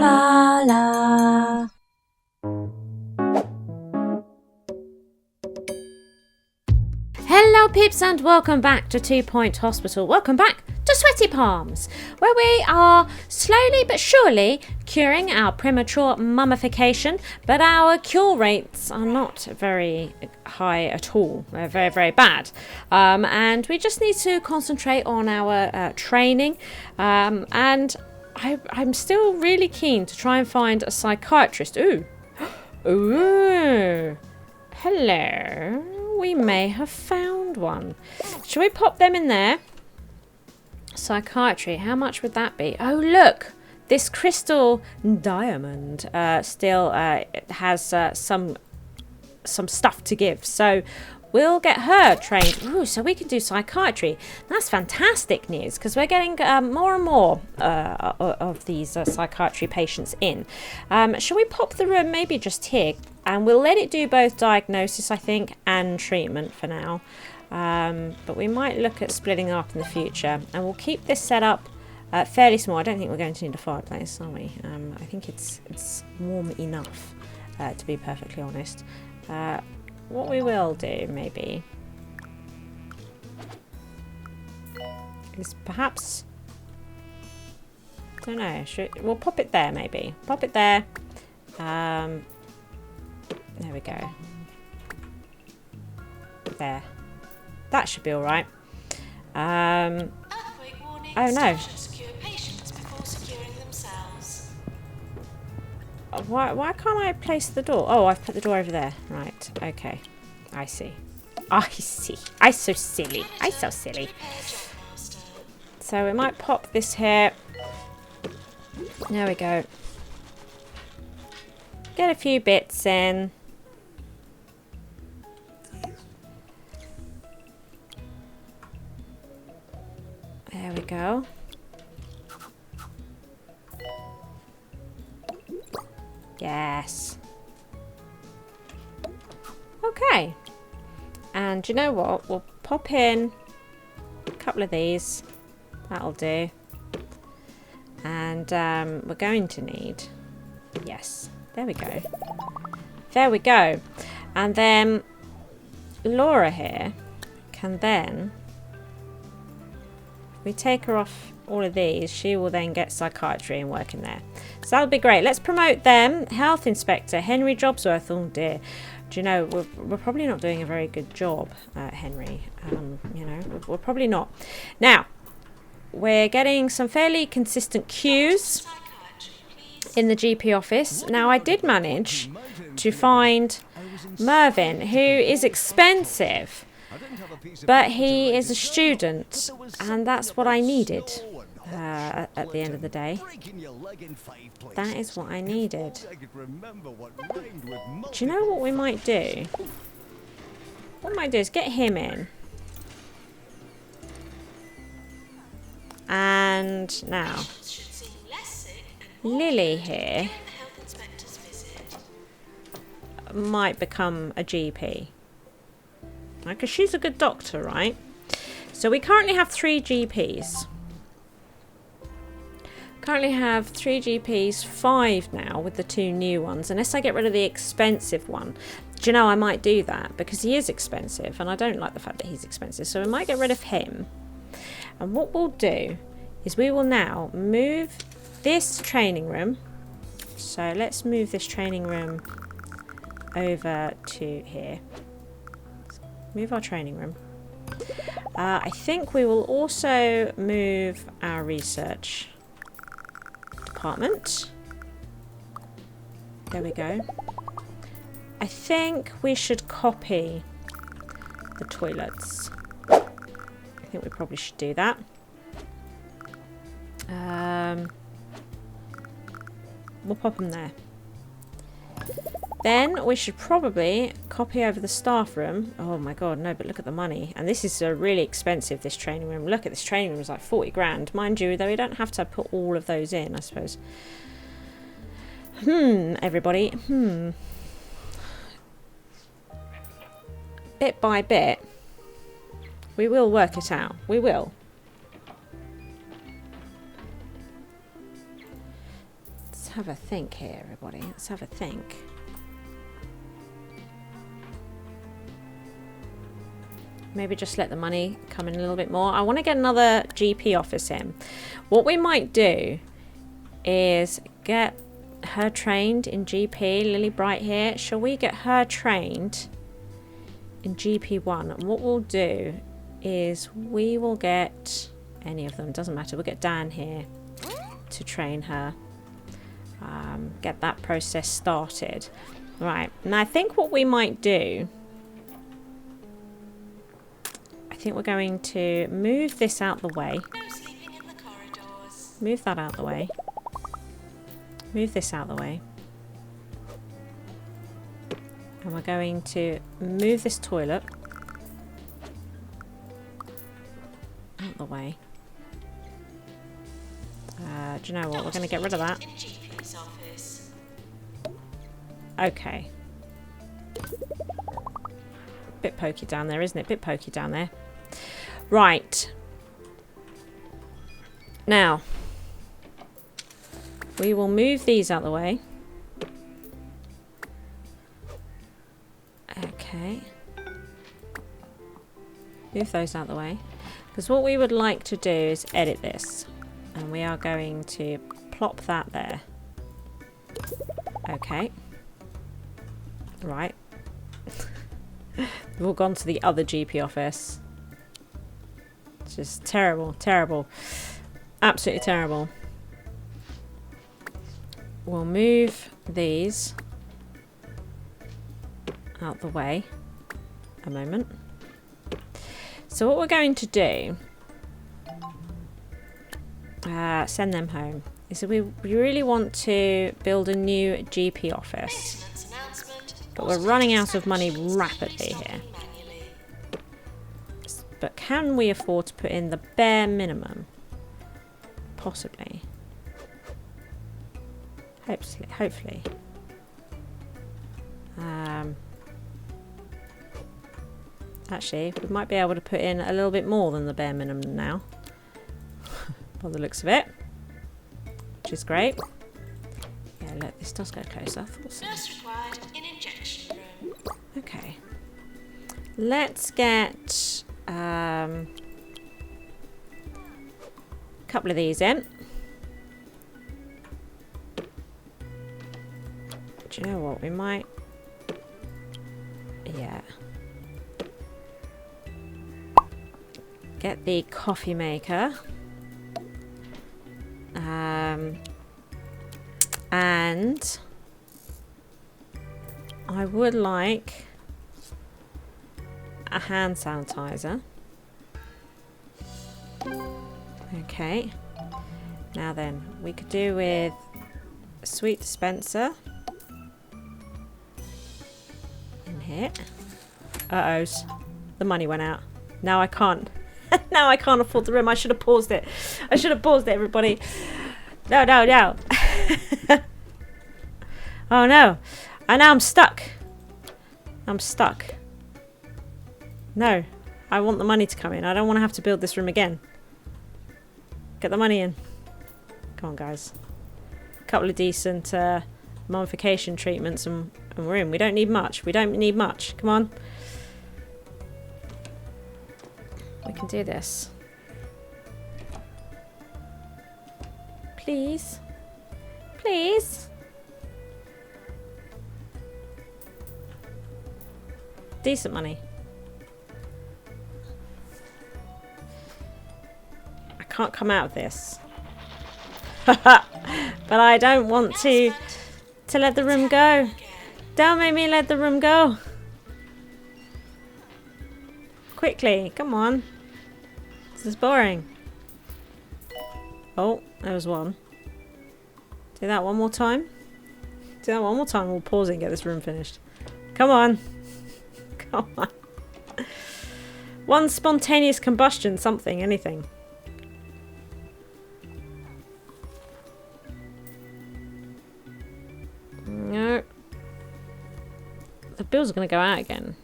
Blarla. Hello peeps and welcome back to 2 Point Hospital. Welcome back to Sweaty Palms, where we are slowly but surely curing our premature mummification, but our cure rates are not very high at all. They're very, very bad. And we just need to concentrate on our training. And I'm still really keen to try and find a psychiatrist. Ooh. Ooh. Hello. We may have found one. Shall we pop them in there? Psychiatry. How much would that be? Oh, look. This crystal diamond still has some stuff to give. So we'll get her trained. Ooh, so we can do psychiatry. That's fantastic news because we're getting more and more of these psychiatry patients in. Shall we pop the room maybe just here? And we'll let it do both diagnosis, I think, and treatment for now. But we might look at splitting up in the future. And we'll keep this set up fairly small. I don't think we're going to need a fireplace, are we? I think it's warm enough, to be perfectly honest. What we will do, maybe, is perhaps... I don't know. We'll pop it there, maybe. Pop it there. There we go. There. That should be alright. Oh no. Why can't I place the door? Oh, I've put the door over there. Right. Okay. I see. I see. I'm so silly. I'm so silly. So we might pop this here. There we go. Get a few bits in. There we go. Yes. Okay. And you know what? We'll pop in a couple of these. That'll do. And we're going to need... Yes. There we go. There we go. And then Laura here can then... If we take her off all of these, she will then get psychiatry and work in there. So that'll be great. Let's promote them. Health Inspector, Henry Jobsworth. Oh dear. Do you know, we're probably not doing a very good job, Henry. You know, we're probably not. Now, we're getting some fairly consistent queues in the GP office. Now, I did manage to find Mervyn, who is expensive. But he is a student, and that's what I needed at the end of the day. That is what I needed. Do you know what we might do? What we might do is get him in. And now, Lily here might become a GP. Because she's a good doctor, right? So we currently have 3 GPs. Currently have 3 GPs, 5 now with the 2 new ones. Unless I get rid of the expensive one. Do you know, I might do that because he is expensive and I don't like the fact that he's expensive. So we might get rid of him. And what we'll do is we will now move this training room. So let's move this training room over to here. Move our training room. I think we will also move our research department. There we go. I think we should copy the toilets. I think we probably should do that. We'll pop them there. Then we should probably copy over the staff room. Oh my god, no, but look at the money. And this is really expensive, this training room. Look at this training room, it's like 40 grand. Mind you, though, we don't have to put all of those in, I suppose. Everybody. Bit by bit. We will work it out. We will. have a think here, everybody. Let's have a think. Maybe just let the money come in a little bit more. I want to get another GP office in. What we might do is get her trained in GP. Lily Bright here. Shall we get her trained in GP1? And what we'll do is we will get any of them. Doesn't matter. We'll get Dan here to train her. Get that process started. Right. And I think what we might do... I think we're going to move this out the way. No sleeping in the corridors. Move that out the way. Move this out the way. And we're going to move this toilet out the way. Do you know what? We're going to get rid of that. Okay. Bit pokey down there, isn't it? Bit pokey down there. Right. Now, we will move these out the way. Okay. Move those out the way. Because what we would like to do is edit this. And we are going to plop that there. Okay. Right. We've all gone to the other GP office. It's just terrible, terrible. Absolutely terrible. We'll move these out the way a moment. So what we're going to do, send them home, is we really want to build a new GP office. But we're running out of money rapidly here. But can we afford to put in the bare minimum? Possibly. Hopefully. Actually, we might be able to put in a little bit more than the bare minimum now. By the looks of it. Which is great. Yeah, look, this does go closer. I thought so. Nurse required in injection room. Okay. Let's get a couple of these in. Do you know what? We might... Yeah. Get the coffee maker. And I would like a hand sanitizer. Okay. Now then, we could do with a sweet dispenser in here. Uh-ohs. The money went out. Now I can't. Now I can't afford the room. I should have paused it. I should have paused it, everybody. No, no, no. Oh no. And now I'm stuck. I'm stuck. No. I want the money to come in. I don't want to have to build this room again. Get the money in. Come on, guys. A couple of decent mummification treatments and we're in. We don't need much. We don't need much. Come on. We can do this. Please. Please. Decent money. I can't come out of this. But I don't want to let the room go. Don't make me let the room go. Quickly, come on. This is boring. Oh, there was one. Do that one more time. Do that one more time. We'll pause it and get this room finished. Come on. Come on. One spontaneous combustion, something, anything. No. The bills are going to go out again.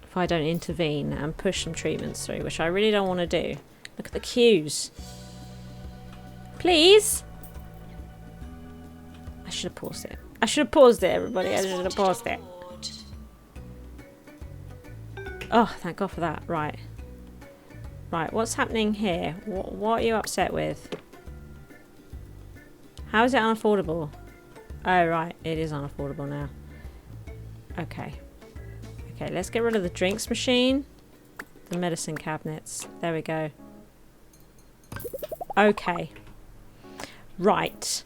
If I don't intervene and push some treatments through, which I really don't want to do. Look at the queues. Please? should have paused it. I should have paused it, everybody. I should have paused it. Oh, thank God for that. Right. Right, what's happening here? What are you upset with? How is it unaffordable? Oh, right. It is unaffordable now. Okay. Okay, let's get rid of the drinks machine. The medicine cabinets. There we go. Okay. Right.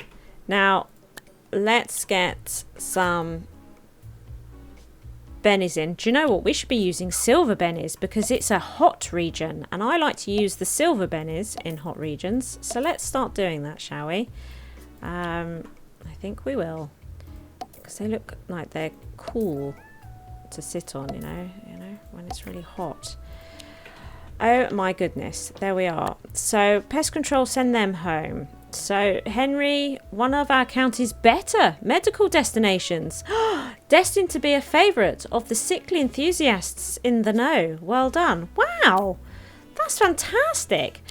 Now, let's get some bennies in. Do you know what? We should be using silver bennies because it's a hot region. And I like to use the silver bennies in hot regions. So let's start doing that, shall we? I think we will. Because they look like they're cool to sit on, you know, when it's really hot. Oh my goodness, there we are. So pest control, send them home. So Henry, one of our county's better medical destinations, destined to be a favourite of the sickly enthusiasts in the know. Well done. Wow, that's fantastic.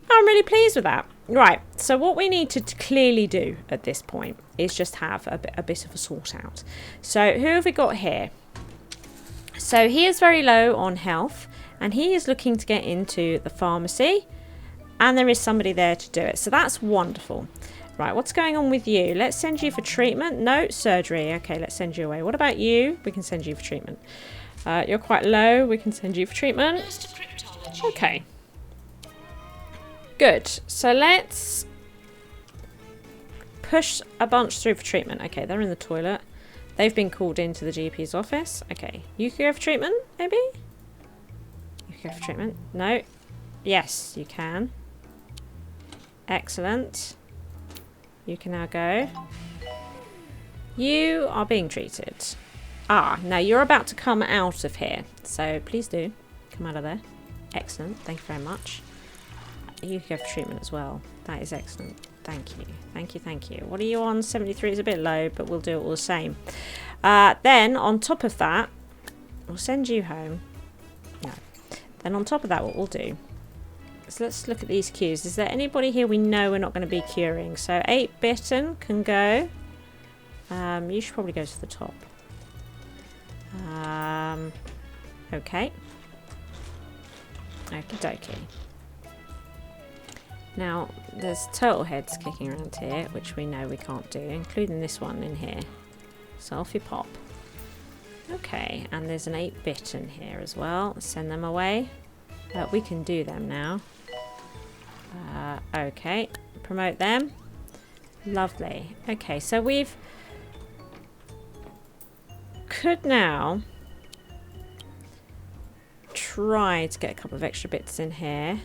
I'm really pleased with that. Right, so what we need to clearly do at this point is just have a bit of a sort out. So who have we got here? So he is very low on health and he is looking to get into the pharmacy and there is somebody there to do it. So that's wonderful. Right, what's going on with you? Let's send you for treatment. No, surgery. Okay, let's send you away. What about you? We can send you for treatment. You're quite low. We can send you for treatment. Okay. Good. So let's push a bunch through for treatment. Okay, they're in the toilet. They've been called into the GP's office. Okay, you can go for treatment, maybe? You can go for treatment. No. Yes, you can. Excellent. You can now go. You are being treated. Ah, now you're about to come out of here. So please do come out of there. Excellent. Thank you very much. You can go for treatment as well. That is excellent. Thank you. Thank you, thank you. What are you on? 73 is a bit low, but we'll do it all the same. Then, on top of that, we'll send you home. No. Then on top of that, what we'll do is let's look at these queues. Is there anybody here we know we're not going to be curing? So 8-bitten can go. You should probably go to the top. Okay. Okie dokie. Now, there's turtle heads kicking around here, which we know we can't do, including this one in here. So off you pop. Okay, and there's an 8-bitten here as well. Send them away. We can do them now. Okay, promote them. Lovely. Okay, so we've... could now try to get a couple of extra bits in here.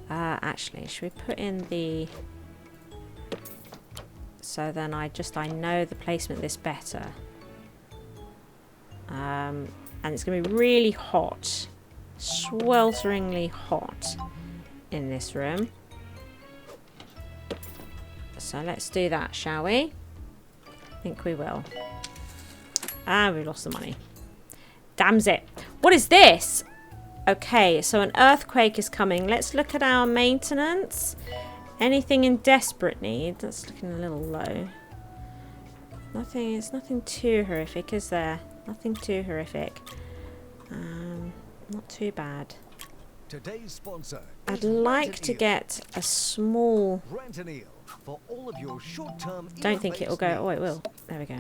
Actually, should we put in the... so then I know the placement of this better. And it's going to be really hot. Swelteringly hot in this room. So let's do that, shall we? I think we will. And we lost the money. Damns it. What is this? Okay, so an earthquake is coming. Let's look at our maintenance. Anything in desperate need? That's looking a little low. Nothing. It's nothing too horrific, is there? Nothing too horrific. Not too bad. Today's sponsor. I'd like to get a small... for all of your short-term. Don't think it'll go. Oh, it will. There we go.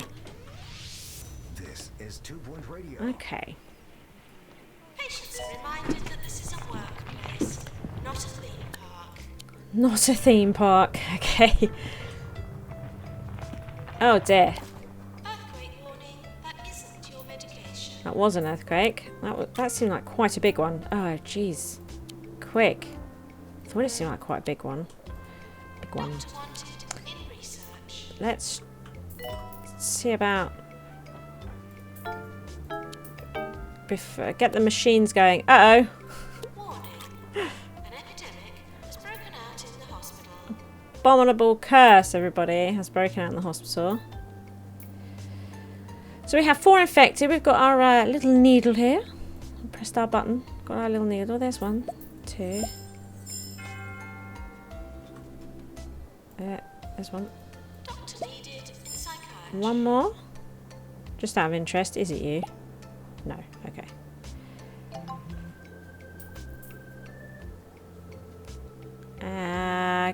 This is 2 Point Radio. Okay. Patients are reminded that this is a workplace, not a theme park. Not a theme park. Okay. Oh dear. Earthquake warning, that isn't your medication. That was an earthquake. That seemed like quite a big one. Oh jeez. Quick. I thought it seemed like quite a big one. Big one. Not wanted in research. Let's see about... get the machines going. Uh-oh. Warning, an epidemic has broken out in the hospital. Abominable curse, everybody, has broken out in the hospital. So we have 4 infected. We've got our little needle here. Pressed our button. Got our little needle. There's 1, 2. There's 1. Doctor needed in One more? Just out of interest, is it you? No, okay.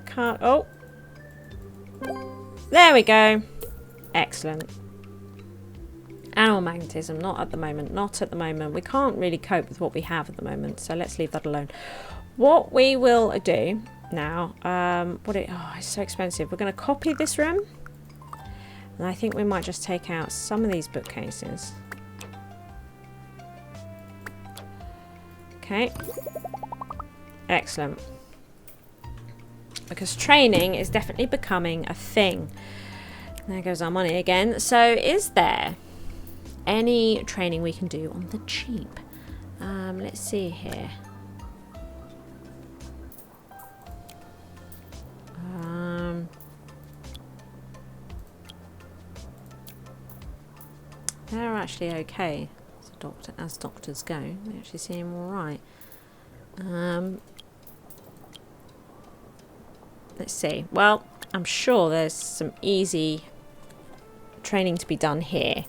Can't... Oh! There we go. Excellent. Animal magnetism, not at the moment. Not at the moment. We can't really cope with what we have at the moment, so let's leave that alone. What we will do now... oh, it's so expensive. We're going to copy this room. And I think we might just take out some of these bookcases. Okay. Excellent. Because training is definitely becoming a thing. There goes our money again. So is there any training we can do on the cheap? Let's see here. They're actually okay as doctors go. They actually seem alright. Let's see. Well, I'm sure there's some easy training to be done here.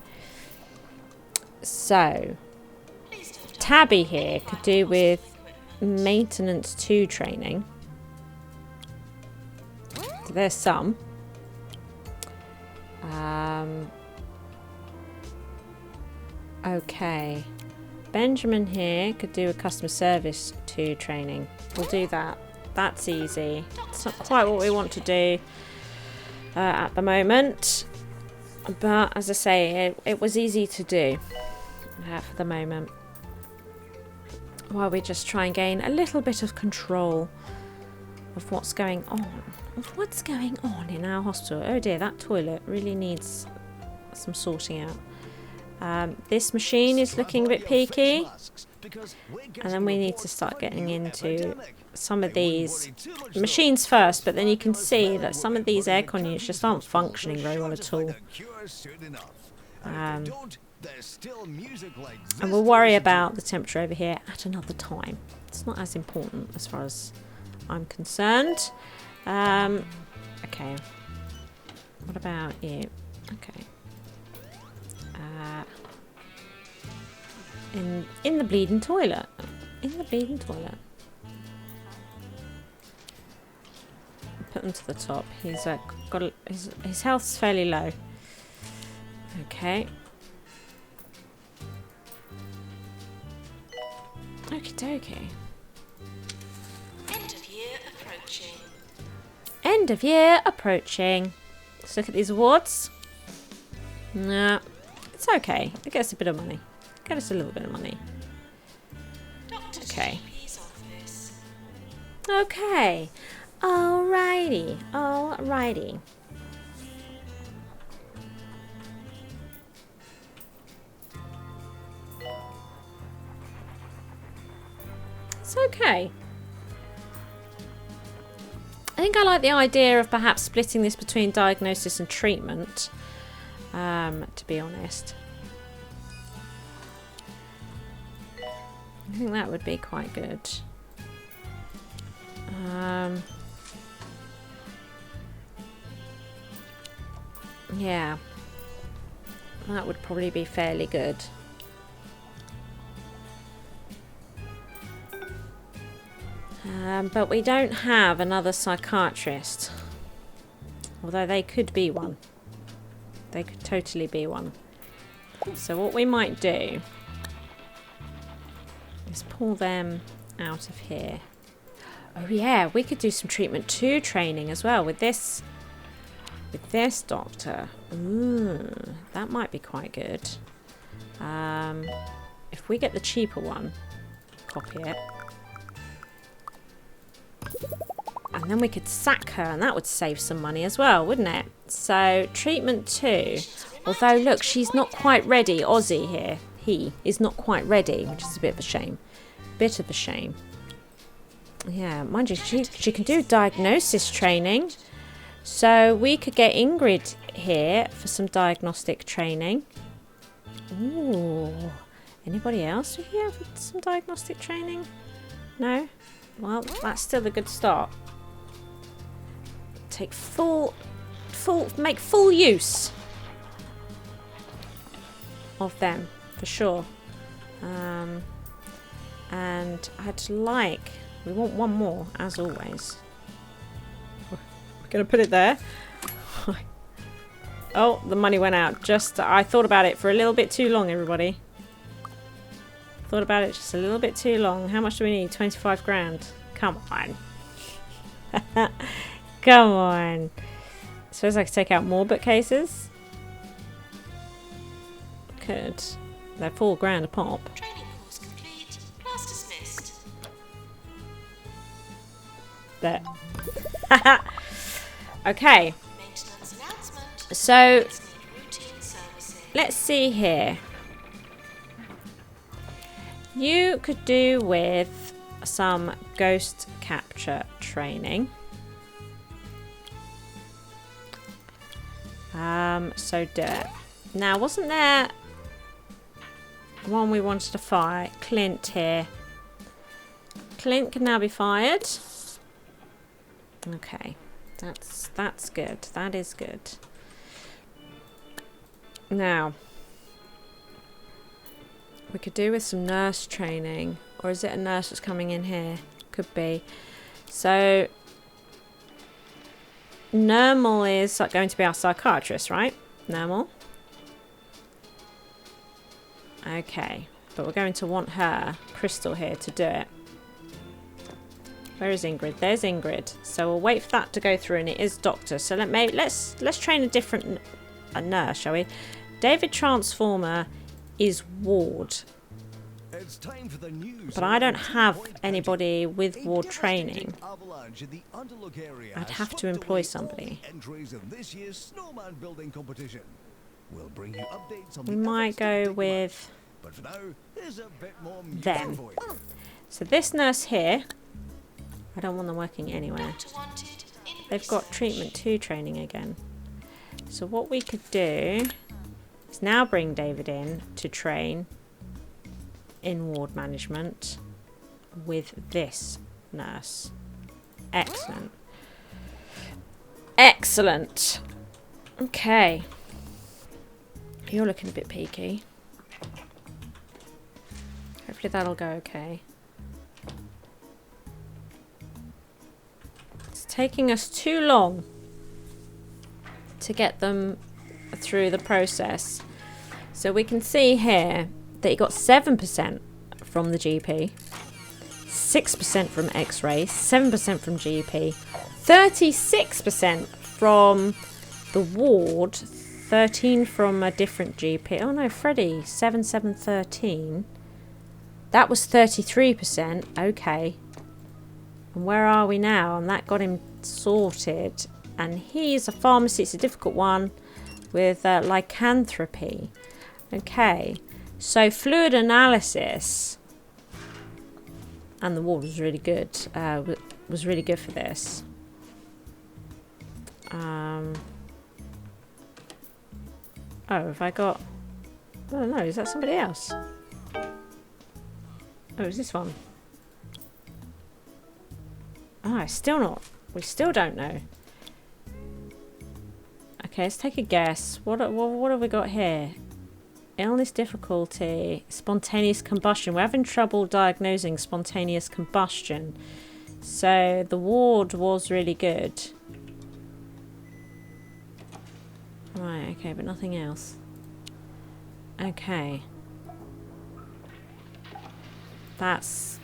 So, Tabby here could do with maintenance 2 training. So there's some. Okay. Benjamin here could do a customer service 2 training. We'll do that. That's easy. It's not quite what we want to do at the moment. But as I say, it was easy to do for the moment. While we just try and gain a little bit of control of what's going on. In our hospital. Oh dear, that toilet really needs some sorting out. This machine is looking a bit peaky. And then we need to start getting into some of these machines first, but then you can see that some of these aircon units just aren't functioning very well at all. And we'll worry about the temperature over here at another time. It's not as important as far as I'm concerned. Okay. What about you? Okay. In the bleeding toilet. In the bleeding toilet. Put them to the top. He's got his health's fairly low. Okay. Okie dokie. End of year approaching. End of year approaching. Let's look at these awards. Nah, it's okay. It gets a bit of money. Get us a little bit of money. Okay. Okay. Alrighty. Alrighty. It's okay. I think I like the idea of perhaps splitting this between diagnosis and treatment, to be honest. I think that would be quite good. Yeah. That would probably be fairly good. But we don't have another psychiatrist. Although they could be one. They could totally be one. So what we might do is pull them out of here. Oh yeah, we could do some treatment 2 training as well with this doctor. Ooh, that might be quite good. If we get the cheaper one, copy it. And then we could sack her and that would save some money as well, wouldn't it? So, treatment 2. Although, look, she's not quite ready. Ozzy here. He is not quite ready, which is a bit of a shame. Bit of a shame. Yeah, mind you, she can do diagnosis training. So we could get Ingrid here for some diagnostic training. Ooh. Anybody else here for some diagnostic training? No? Well, that's still a good start. Take make full use of them for sure. And we want one more as always. We're gonna put it there. Oh, the money went out. I thought about it for a little bit too long, everybody. Thought about it just a little bit too long. How much do we need? 25 grand. Come on. Come on. Suppose I could take out more bookcases. Could. They're 4 grand a pop. Training course complete. Class dismissed. There. Okay. Maintenance announcement. So, Kids need routine servicing. let's see here. You could do with some ghost capture training. So do it. Now, wasn't there one we wanted to fire? Clint here. Clint can now be fired. Okay, that's good. That is good. Now, we could do with some nurse training, or is it a nurse that's coming in here? Could be. So, Normal is going to be our psychiatrist, right? Normal. Okay, but we're going to want her, Crystal, here to do it. Where is Ingrid? There's Ingrid. So we'll wait for that to go through, and it is Doctor. So let's train a different nurse, shall we? David Transformer is Ward. It's time for the news. But I don't have anybody with Ward training. I'd have to employ somebody. Entries of this year's snowman building competition. We'll bring you updates on We the might efforts to go take with part. But for now, here's a bit more music them. for you. So this nurse here, I don't want them working anywhere. Doctor wanted in They've got research. treatment 2 training again. So what we could do is now bring David in to train in ward management with this nurse. Excellent. Excellent. Okay. You're looking a bit peaky. Hopefully that'll go okay. It's taking us too long to get them through the process. So we can see here that you got 7% from the GP, 6% from X-ray, 7% from GP, 36% from the ward, 13 from a different GP. Oh no, Freddie, 7713. That was 33%. Okay. And where are we now? And that got him sorted. And he's a pharmacy. It's a difficult one with lycanthropy. Okay. So fluid analysis. And the ward was really good. Was really good for this. Oh, have I got... Oh no, is that somebody else? Oh, is this one? Oh, still not. We still don't know. Okay, let's take a guess. What have we got here? Illness difficulty, spontaneous combustion. We're having trouble diagnosing spontaneous combustion. So the ward was really good. Right, okay, but nothing else. Okay. That's...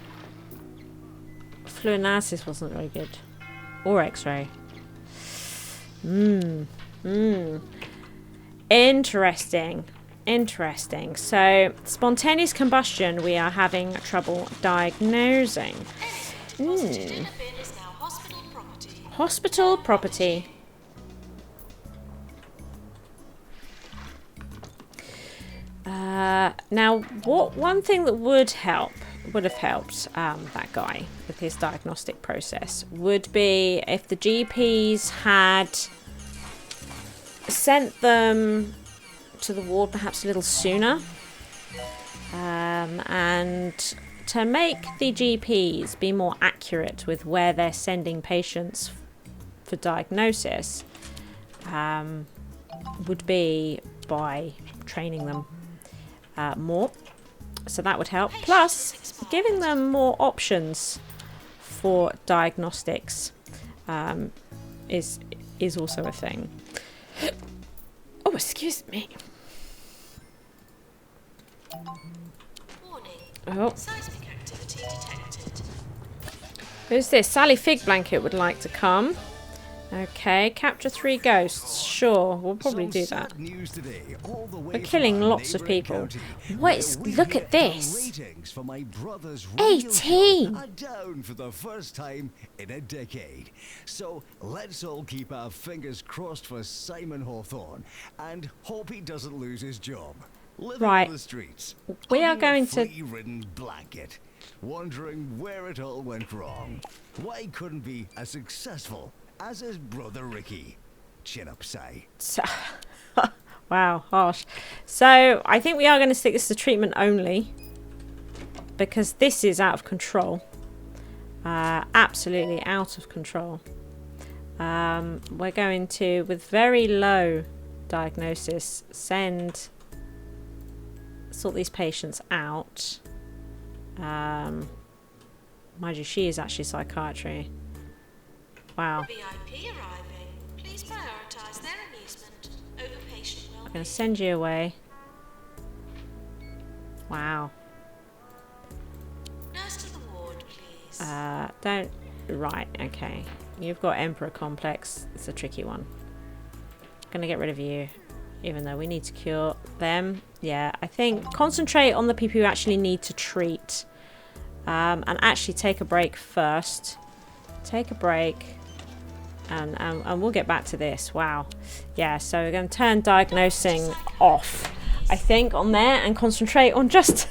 Fluid analysis wasn't very good. Or X-ray. Interesting. Interesting. So, spontaneous combustion we are having trouble diagnosing. Positive in a bin is now hospital property. Hospital property. Now, one thing that would have helped that guy with his diagnostic process would be if the GPs had sent them to the ward perhaps a little sooner, and to make the GPs be more accurate with where they're sending patients for diagnosis, would be by training them. more. So that would help. Plus, giving them more options for diagnostics is also a thing. Oh, excuse me. Warning. Oh, Seismic activity detected. who's this? Sally Fig Blanket would like to come. Okay, capture 3 ghosts. Sure, we'll probably do that. We're killing lots of people. What is? Look at this. 18. Are down for the first time in a decade. So let's all keep our fingers crossed for Simon Hawthorne and hope he doesn't lose his job. Living Right. on the streets. We are hugging a going to- flea-ridden blanket, wondering where it all went wrong. Why he couldn't be as successful as his brother Ricky. Chin up, say. So, wow, harsh. So I think we are going to stick this to treatment only, because this is out of control. Absolutely out of control. We're going to, with very low diagnosis, sort these patients out. Mind you, she is actually psychiatry. Wow. VIP arriving. Please prioritise their amusement over patient I'm well-being. going to send you away. Wow. Nurse to the ward, please. Don't... Right, okay. You've got Emperor Complex. It's a tricky one. Going to get rid of you, even though we need to cure them. Yeah, I think concentrate on the people who actually need to treat. And actually take a break first. Take a break. And we'll get back to this. Wow. Yeah, so we're going to turn diagnosing off, I think, on there, and concentrate on just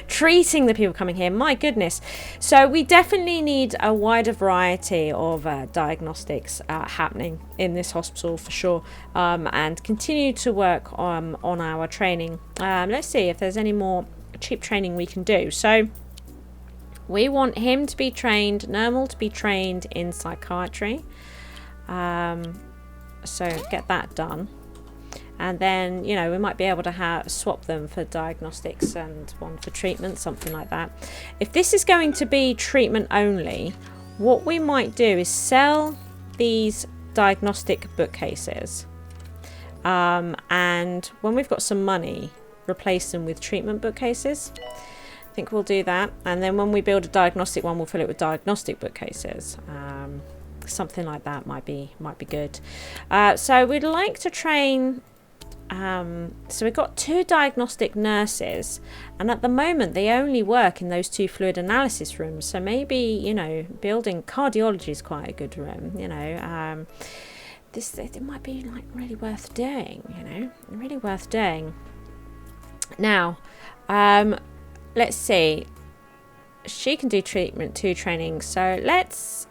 treating the people coming here. My goodness. So we definitely need a wider variety of diagnostics happening in this hospital for sure, and continue to work on our training. Let's see if there's any more cheap training we can do. So we want him to be trained, Nermal to be trained in psychiatry. So get that done, and then, you know, we might be able to swap them for diagnostics and one for treatment, something like that. If this is going to be treatment only, what we might do is sell these diagnostic bookcases, and when we've got some money, replace them with treatment bookcases. I think we'll do that, and then when we build a diagnostic one, we'll fill it with diagnostic bookcases. Something like that might be good. So we'd like to train. So we've got 2 diagnostic nurses, and at the moment they only work in those 2 fluid analysis rooms. So maybe, you know, building cardiology is quite a good room. You know, it might be like really worth doing. You know, really worth doing. Now, let's see. She can do treatment 2 training. So let's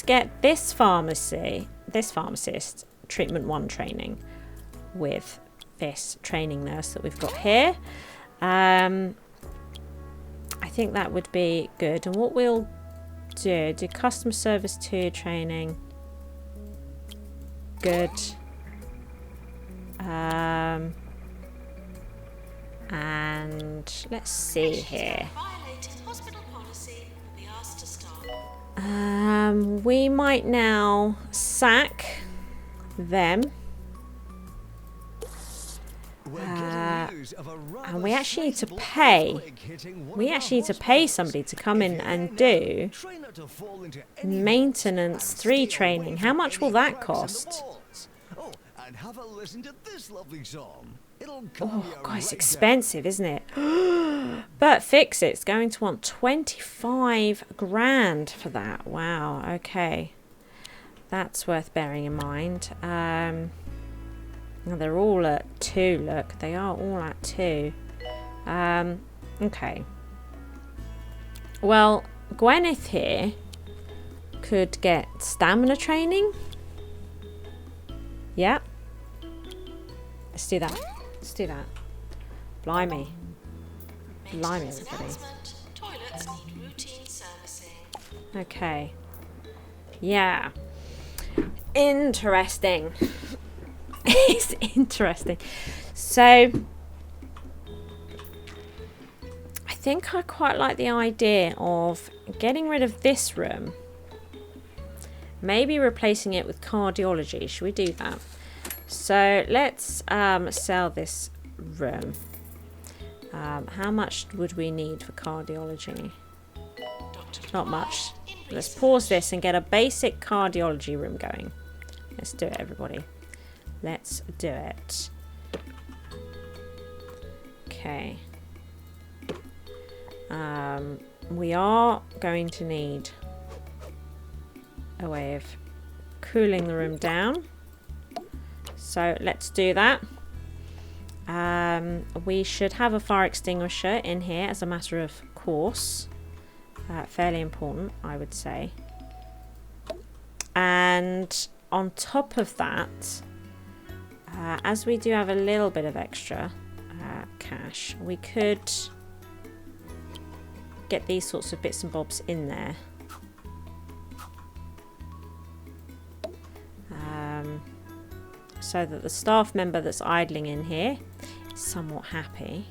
get this pharmacist treatment 1 training with this training nurse that we've got here. I think that would be good. And what we'll do customer service 2 training. Good. And let's see here. Violating hospital policy will be asked to stop. We might now sack them. And we actually need to pay. We actually need to pay somebody to come in and do maintenance 3 training. How much will that cost? Oh, and have a listen to this lovely song. It'll Oh, God, it's expensive, isn't it? But Fix It's going to want 25 grand for that. Wow, okay. That's worth bearing in mind. They're all at 2, look. They are all at 2. Okay. Well, Gwyneth here could get stamina training. Yeah. Let's do that. Let's do that. Blimey. Blimey, Maintenance everybody. announcement. Toilets need routine servicing. Okay. Yeah. Interesting. It's interesting. So, think I quite like the idea of getting rid of this room. Maybe replacing it with cardiology. Should we do that? So let's sell this room. How much would we need for cardiology? Not much. Let's pause this and get a basic cardiology room going. Let's do it, everybody. Let's do it. Okay. We are going to need a way of cooling the room down. So let's do that. We should have a fire extinguisher in here as a matter of course. Fairly important, I would say. And on top of that, as we do have a little bit of extra cash, we could get these sorts of bits and bobs in there. So that the staff member that's idling in here is somewhat happy.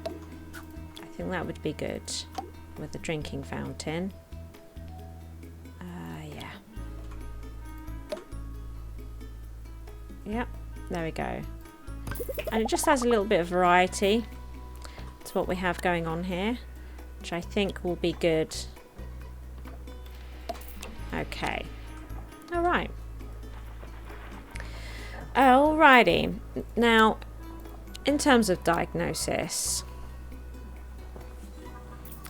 I think that would be good with the drinking fountain. Yeah. Yep, there we go. And it just has a little bit of variety to what we have going on here, which I think will be good. Okay. All right. Alrighty. Now, in terms of diagnosis,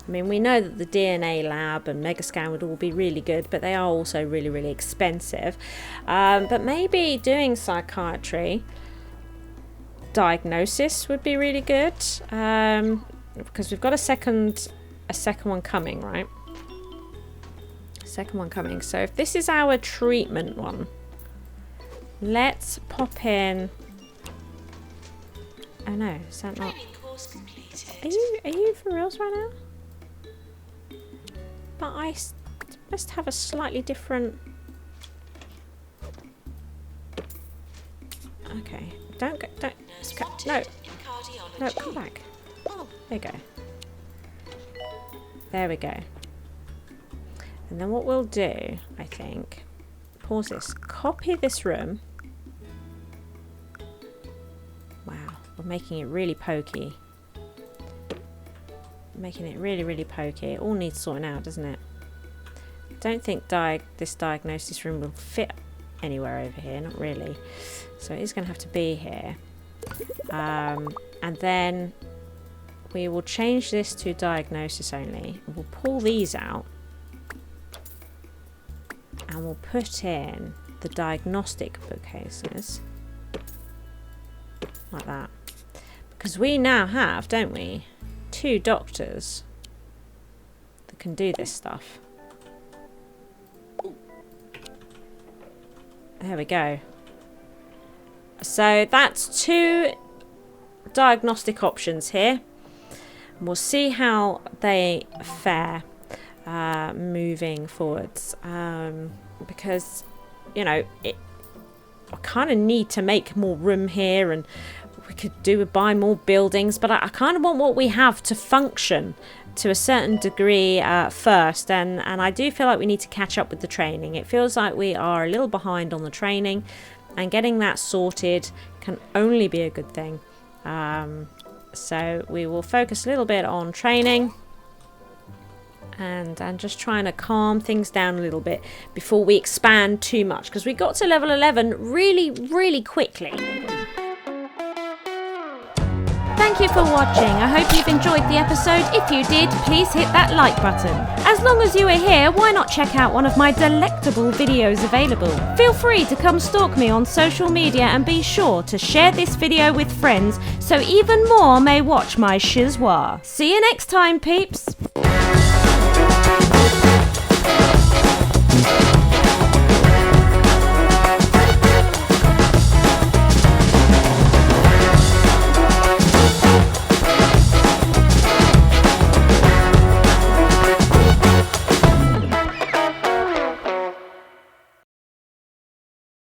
I mean, we know that the DNA lab and Megascan would all be really good, but they are also really, really expensive. But maybe doing psychiatry diagnosis would be really good, because we've got a second one coming, right? Second one coming. So if this is our treatment one, let's pop in. Oh no, is that not? Are you for reals right now? But I must have a slightly different. Okay, don't go, no, come back. There you go. There we go. And then what we'll do, I think, pause this, copy this room. Wow, we're making it really pokey. Making it really, really pokey. It all needs sorting out, doesn't it? I don't think this diagnosis room will fit anywhere over here, not really. So it is going to have to be here. And then we will change this to diagnosis only. We'll pull these out. And we'll put in the diagnostic bookcases. Like that. Because we now have, don't we, 2 doctors that can do this stuff. There we go. So that's 2 diagnostic options here. And we'll see how they fare moving forwards. Because, you know, I kind of need to make more room here, and we could buy more buildings, but I kind of want what we have to function to a certain degree first, and I do feel like we need to catch up with the training. It feels like we are a little behind on the training, and getting that sorted can only be a good thing. So we will focus a little bit on training and just trying to calm things down a little bit before we expand too much, because we got to level 11 really, really quickly. Thank you for watching. I hope you've enjoyed the episode. If you did, please hit that like button. As long as you are here, why not check out one of my delectable videos available? Feel free to come stalk me on social media, and be sure to share this video with friends so even more may watch my SHIZWAH. See you next time, peeps.